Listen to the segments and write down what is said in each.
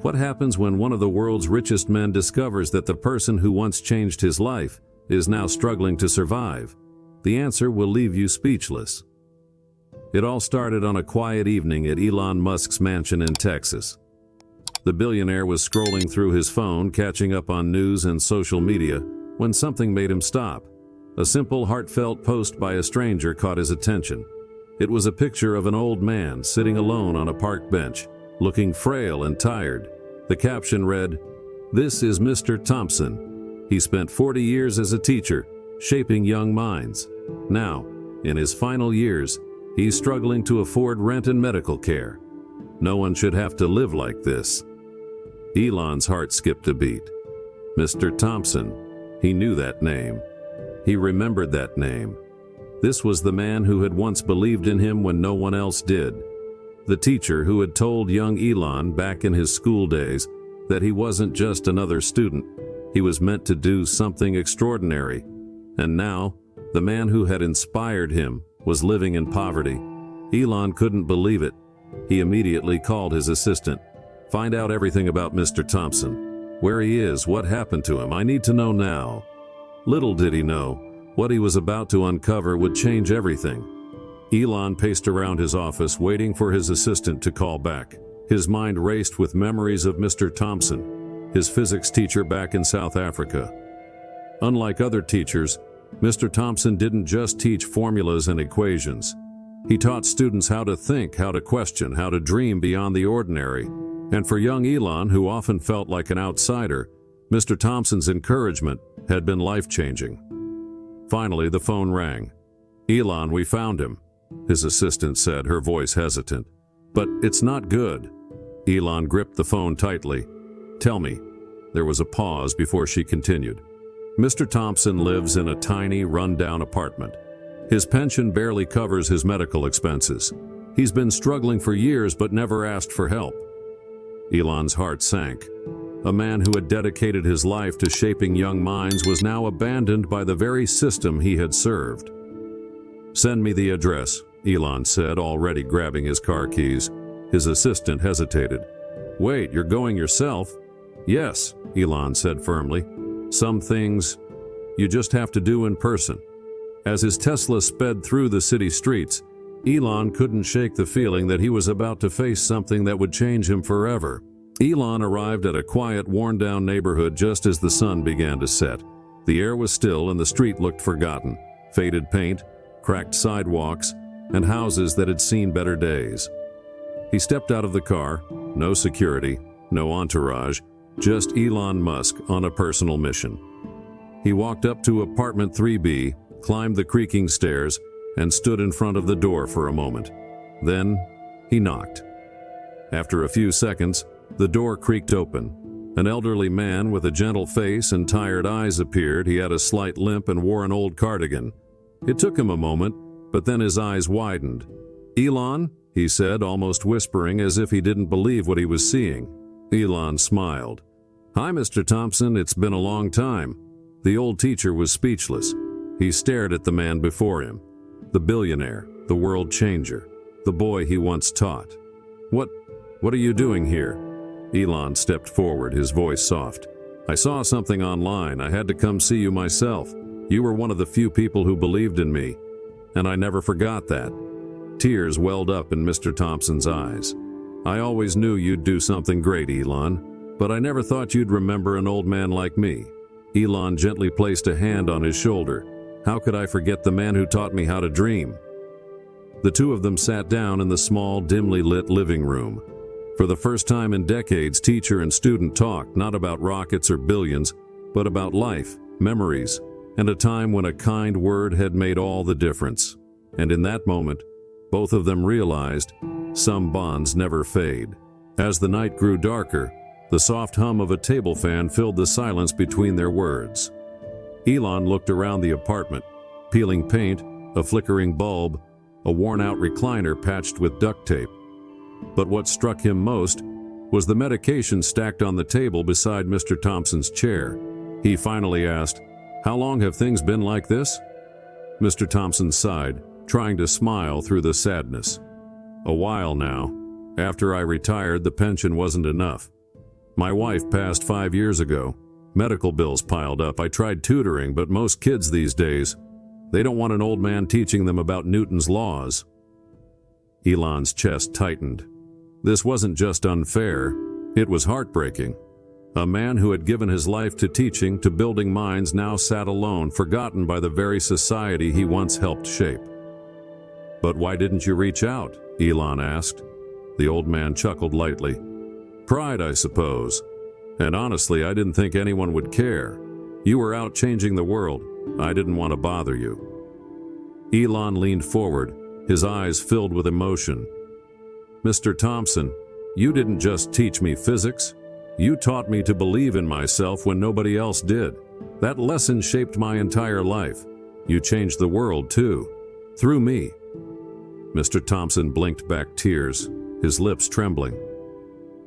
What happens when one of the world's richest men discovers that the person who once changed his life is now struggling to survive? The answer will leave you speechless. It all started on a quiet evening at Elon Musk's mansion in Texas. The billionaire was scrolling through his phone, catching up on news and social media, when something made him stop. A simple, heartfelt post by a stranger caught his attention. It was a picture of an old man sitting alone on a park bench, looking frail and tired. The caption read, "This is Mr. Thompson. He spent 40 years as a teacher, shaping young minds. Now, in his final years, he's struggling to afford rent and medical care. No one should have to live like this." Elon's heart skipped a beat. Mr. Thompson. He knew that name. He remembered that name. This was the man who had once believed in him when no one else did. The teacher who had told young Elon back in his school days that he wasn't just another student. He was meant to do something extraordinary. And now, the man who had inspired him was living in poverty. Elon couldn't believe it. He immediately called his assistant. "Find out everything about Mr. Thompson. Where he is, what happened to him. I need to know now." Little did he know, what he was about to uncover would change everything. Elon paced around his office, waiting for his assistant to call back. His mind raced with memories of Mr. Thompson, his physics teacher back in South Africa. Unlike other teachers, Mr. Thompson didn't just teach formulas and equations. He taught students how to think, how to question, how to dream beyond the ordinary. And for young Elon, who often felt like an outsider, Mr. Thompson's encouragement had been life-changing. Finally, the phone rang. "Elon, we found him," his assistant said, her voice hesitant. "But it's not good." Elon gripped the phone tightly. "Tell me." There was a pause before she continued. "Mr. Thompson lives in a tiny, run-down apartment. His pension barely covers his medical expenses. He's been struggling for years but never asked for help." Elon's heart sank. A man who had dedicated his life to shaping young minds was now abandoned by the very system he had served. "Send me the address," Elon said, already grabbing his car keys. His assistant hesitated. "Wait, you're going yourself?" "Yes," Elon said firmly. "Some things you just have to do in person." As his Tesla sped through the city streets, Elon couldn't shake the feeling that he was about to face something that would change him forever. Elon arrived at a quiet, worn-down neighborhood just as the sun began to set. The air was still and the street looked forgotten. Faded paint, cracked sidewalks, and houses that had seen better days. He stepped out of the car, no security, no entourage, just Elon Musk on a personal mission. He walked up to apartment 3B, climbed the creaking stairs, and stood in front of the door for a moment. Then, he knocked. After a few seconds, the door creaked open. An elderly man with a gentle face and tired eyes appeared. He had a slight limp and wore an old cardigan. It took him a moment, but then his eyes widened. "Elon?" he said, almost whispering as if he didn't believe what he was seeing. Elon smiled. "Hi, Mr. Thompson, it's been a long time." The old teacher was speechless. He stared at the man before him. The billionaire, the world changer, the boy he once taught. What are you doing here?" Elon stepped forward, his voice soft. "I saw something online. I had to come see you myself. You were one of the few people who believed in me, and I never forgot that." Tears welled up in Mr. Thompson's eyes. "I always knew you'd do something great, Elon, but I never thought you'd remember an old man like me." Elon gently placed a hand on his shoulder. "How could I forget the man who taught me how to dream?" The two of them sat down in the small, dimly lit living room. For the first time in decades, teacher and student talked, not about rockets or billions, but about life, memories, and a time when a kind word had made all the difference. And in that moment, both of them realized some bonds never fade. As the night grew darker, the soft hum of a table fan filled the silence between their words. Elon looked around the apartment. Peeling paint, a flickering bulb, a worn-out recliner patched with duct tape. But what struck him most was the medication stacked on the table beside Mr. Thompson's chair. He finally asked, "How long have things been like this?" Mr. Thompson sighed, trying to smile through the sadness. "A while now. After I retired, the pension wasn't enough. My wife passed 5 years ago. Medical bills piled up. I tried tutoring, but most kids these days, they don't want an old man teaching them about Newton's laws." Elon's chest tightened. This wasn't just unfair, it was heartbreaking. A man who had given his life to teaching, to building minds, now sat alone, forgotten by the very society he once helped shape. "But why didn't you reach out?" Elon asked. The old man chuckled lightly. "Pride, I suppose. And honestly, I didn't think anyone would care. You were out changing the world. I didn't want to bother you." Elon leaned forward, his eyes filled with emotion. "Mr. Thompson, you didn't just teach me physics. You taught me to believe in myself when nobody else did. That lesson shaped my entire life. You changed the world, too. Through me." Mr. Thompson blinked back tears, his lips trembling.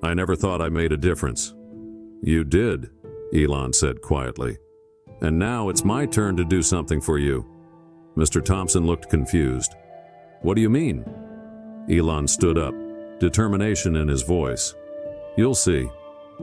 "I never thought I made a difference." "You did," Elon said quietly. "And now it's my turn to do something for you." Mr. Thompson looked confused. "What do you mean?" Elon stood up, determination in his voice. "You'll see.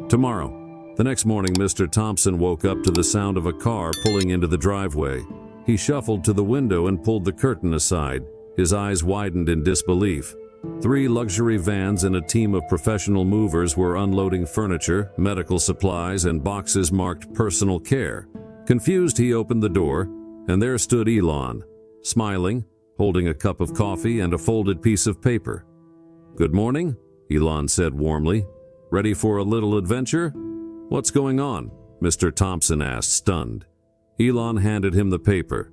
Tomorrow." The next morning, Mr. Thompson woke up to the sound of a car pulling into the driveway. He shuffled to the window and pulled the curtain aside. His eyes widened in disbelief. 3 luxury vans and a team of professional movers were unloading furniture, medical supplies, and boxes marked personal care. Confused, he opened the door, and there stood Elon, smiling, holding a cup of coffee and a folded piece of paper. "Good morning," Elon said warmly. "Ready for a little adventure?" "What's going on?" Mr. Thompson asked, stunned. Elon handed him the paper.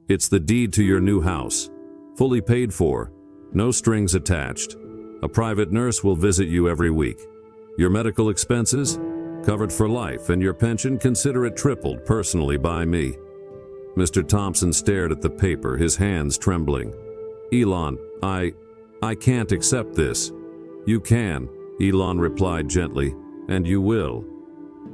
"It's the deed to your new house. Fully paid for. No strings attached. A private nurse will visit you every week. Your medical expenses? Covered for life, and your pension, consider it tripled personally by me." Mr. Thompson stared at the paper, his hands trembling. "Elon, I can't accept this." "You can," Elon replied gently, "and you will.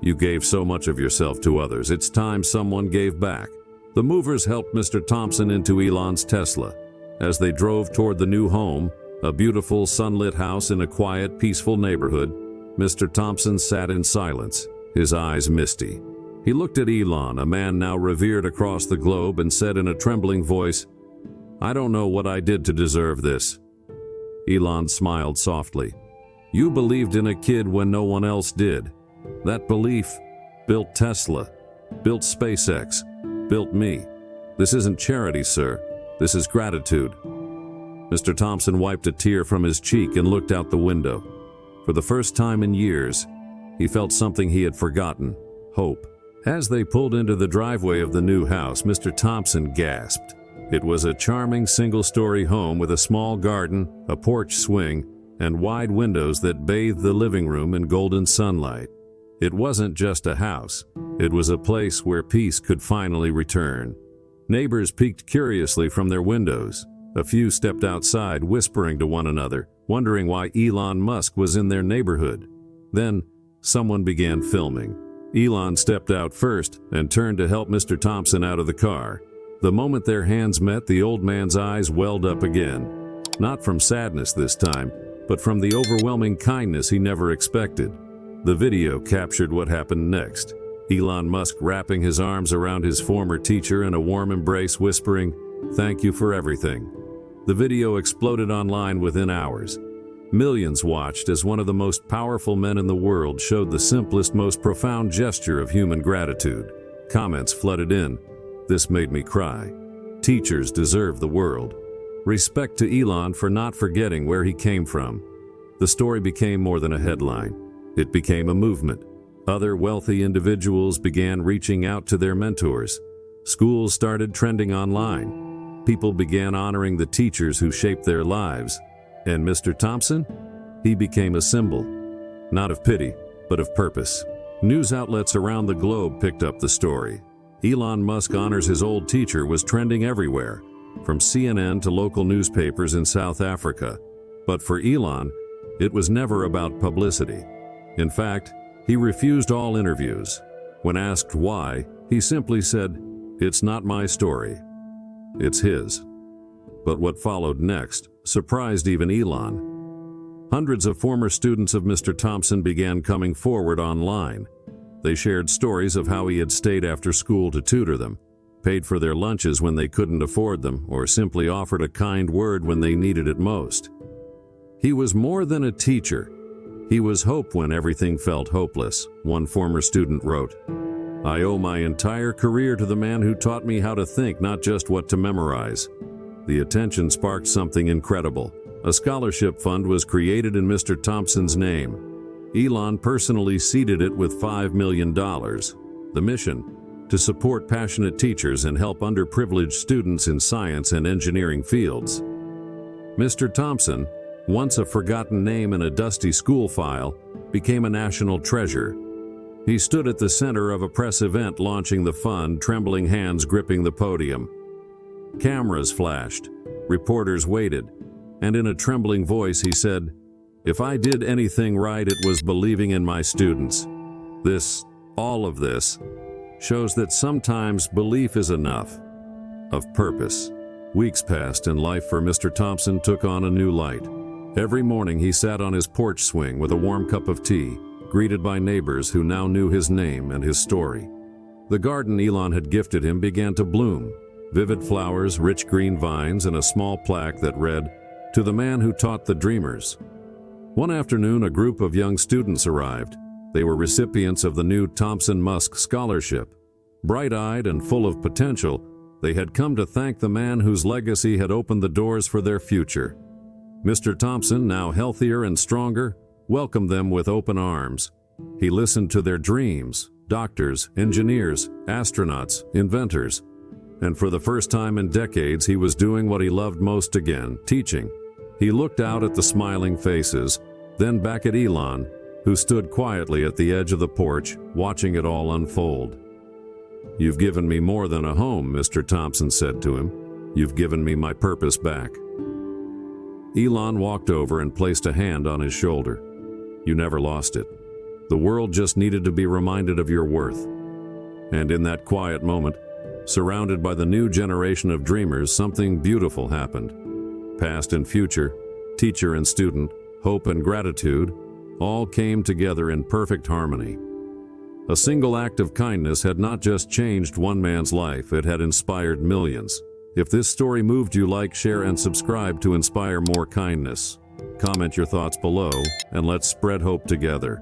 You gave so much of yourself to others. It's time someone gave back." The movers helped Mr. Thompson into Elon's Tesla. As they drove toward the new home, a beautiful sunlit house in a quiet, peaceful neighborhood, Mr. Thompson sat in silence, his eyes misty. He looked at Elon, a man now revered across the globe, and said in a trembling voice, "I don't know what I did to deserve this." Elon smiled softly. "You believed in a kid when no one else did. That belief built Tesla, built SpaceX, built me. This isn't charity, sir. This is gratitude." Mr. Thompson wiped a tear from his cheek and looked out the window. For the first time in years, he felt something he had forgotten: hope. As they pulled into the driveway of the new house, Mr. Thompson gasped. It was a charming single-story home with a small garden, a porch swing, and wide windows that bathed the living room in golden sunlight. It wasn't just a house. It was a place where peace could finally return. Neighbors peeked curiously from their windows. A few stepped outside, whispering to one another, wondering why Elon Musk was in their neighborhood. Then, someone began filming. Elon stepped out first and turned to help Mr. Thompson out of the car. The moment their hands met, the old man's eyes welled up again. Not from sadness this time, but from the overwhelming kindness he never expected. The video captured what happened next. Elon Musk wrapping his arms around his former teacher in a warm embrace, whispering, "Thank you for everything." The video exploded online within hours. Millions watched as one of the most powerful men in the world showed the simplest, most profound gesture of human gratitude. Comments flooded in. "This made me cry. Teachers deserve the world. Respect to Elon for not forgetting where he came from." The story became more than a headline. It became a movement. Other wealthy individuals began reaching out to their mentors. Schools started trending online. People began honoring the teachers who shaped their lives. And Mr. Thompson? He became a symbol, not of pity, but of purpose. News outlets around the globe picked up the story. Elon Musk honors his old teacher was trending everywhere, from CNN to local newspapers in South Africa. But for Elon, it was never about publicity. In fact, he refused all interviews. When asked why, he simply said, "It's not my story. It's his." But what followed next surprised even Elon. Hundreds of former students of Mr. Thompson began coming forward online. They shared stories of how he had stayed after school to tutor them, paid for their lunches when they couldn't afford them, or simply offered a kind word when they needed it most. He was more than a teacher. He was hope when everything felt hopeless, one former student wrote. I owe my entire career to the man who taught me how to think, not just what to memorize. The attention sparked something incredible. A scholarship fund was created in Mr. Thompson's name. Elon personally seeded it with $5 million. The mission? To support passionate teachers and help underprivileged students in science and engineering fields. Mr. Thompson, once a forgotten name in a dusty school file, became a national treasure. He stood at the center of a press event launching the fund, trembling hands gripping the podium. Cameras flashed, reporters waited, and in a trembling voice he said, "If I did anything right, it was believing in my students." All of this, shows that sometimes belief is enough. Of purpose. Weeks passed and life for Mr. Thompson took on a new light. Every morning he sat on his porch swing with a warm cup of tea, greeted by neighbors who now knew his name and his story. The garden Elon had gifted him began to bloom. Vivid flowers, rich green vines, and a small plaque that read, "To the man who taught the dreamers." One afternoon, a group of young students arrived. They were recipients of the new Musk Scholarship. Bright-eyed and full of potential, they had come to thank the man whose legacy had opened the doors for their future. Mr. Thompson, now healthier and stronger, welcomed them with open arms. He listened to their dreams, doctors, engineers, astronauts, inventors. And for the first time in decades, he was doing what he loved most again, teaching. He looked out at the smiling faces, then back at Elon, who stood quietly at the edge of the porch, watching it all unfold. "You've given me more than a home," Mr. Thompson said to him. "You've given me my purpose back." Elon walked over and placed a hand on his shoulder. "You never lost it. The world just needed to be reminded of your worth." And in that quiet moment, surrounded by the new generation of dreamers, something beautiful happened. Past and future, teacher and student, hope and gratitude, all came together in perfect harmony. A single act of kindness had not just changed one man's life, it had inspired millions. If this story moved you, like, share, and subscribe to inspire more kindness. Comment your thoughts below, and let's spread hope together.